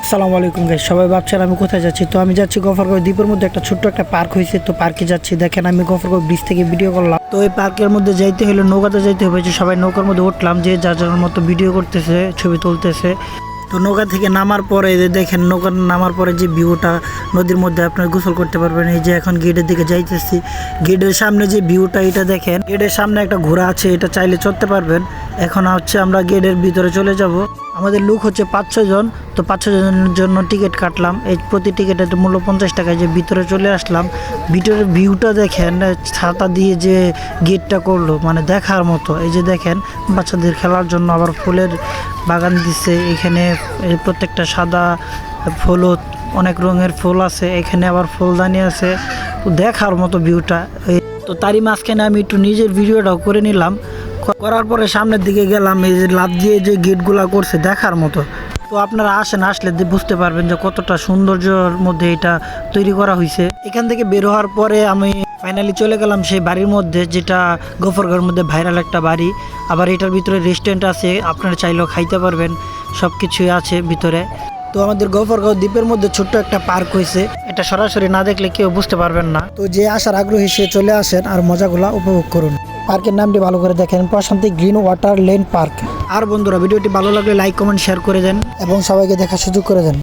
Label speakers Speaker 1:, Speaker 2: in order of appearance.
Speaker 1: আসসালামু আলাইকুম গাইস, সবাই ভাবছেন আমি কোথায় যাচ্ছি। তো আমি যাচ্ছি গফরগাঁও দ্বীপের মধ্যে একটা ছোট্ট একটা পার্ক হয়েছে, তো পার্কে যাচ্ছি। দেখেন আমি গফরগাঁও ব্রিজ থেকে ভিডিও করলাম। তো এই পার্কের মধ্যে যাইতে হলে নৌকাতে যাইতে হবে, যে সবাই নৌকার মধ্যে উঠলাম, যে যার যার মতো ভিডিও করতেছে, ছবি তুলতেছে। তো নৌকা থেকে নামার পরে দেখেন, নৌকা নামার পরে যে ভিউটা, নদীর মধ্যে আপনার গোসল করতে পারবেন। এই যে এখন গেটের দিকে যাইতেছি, গেটের সামনে যে ভিউটা এটা দেখেন, গেটের সামনে একটা ঘোড়া আছে, এটা চাইলে চড়তে পারবেন। এখন হচ্ছে আমরা গেটের ভিতরে চলে যাব। আমাদের লোক হচ্ছে 5-6 জন। তো 5-6 জনের জন্য টিকিট কাটলাম, এই প্রতি টিকিটের মূল্য 50 টাকায়। যে ভিতরে চলে আসলাম, ভিতরের ভিউটা দেখেন, ছাতা দিয়ে যে গেটটা করলো, মানে দেখার মতো। এই যে দেখেন, বাচ্চাদের খেলার জন্য আবার ফুলের বাগান দিচ্ছে এখানে। প্রত্যেকটা সাদা হলুদ অনেক রঙের ফুল আছে এখানে, আবার ফুলদানি আছে। দেখার মতো ভিউটা। তো তারই মাঝখানে আমি একটু নিজের ভিডিওটাও করে নিলাম। করার পরে সামনের দিকে গেলাম, এই যে লাফ দিয়ে যে গেটগুলা করছে দেখার মতো। তো আপনারা আসলে বুঝতে পারবেন যে কতটা সৌন্দর্যের মধ্যে এটা তৈরি করা হয়েছে। এখান থেকে বের হওয়ার পরে আমি ফাইনালি চলে গেলাম সেই বাড়ির মধ্যে, যেটা গফরগাঁওর মধ্যে ভাইরাল একটা বাড়ি। আবার এটার ভিতরে রেস্টুরেন্ট আছে, আপনারা চাইলেও খাইতে পারবেন, সব কিছুই আছে ভিতরে। তো আমাদের গফরগাঁও দ্বীপের মধ্যে ছোট্ট একটা পার্ক হয়েছে, এটা সরাসরি না দেখলে কেউ বুঝতে পারবেন না। তো যে আসার আগ্রহী সে চলে আসেন আর মজাগুলা উপভোগ করুন। পার্কের নামটি ভালো করে দেখেন, প্রশান্তি গ্রিন ওয়াটার লেন পার্ক। আর বন্ধুরা, ভিডিওটি ভালো লাগলে লাইক কমেন্ট শেয়ার করে দেন এবং সবাইকে দেখার সুযোগ করে দেন।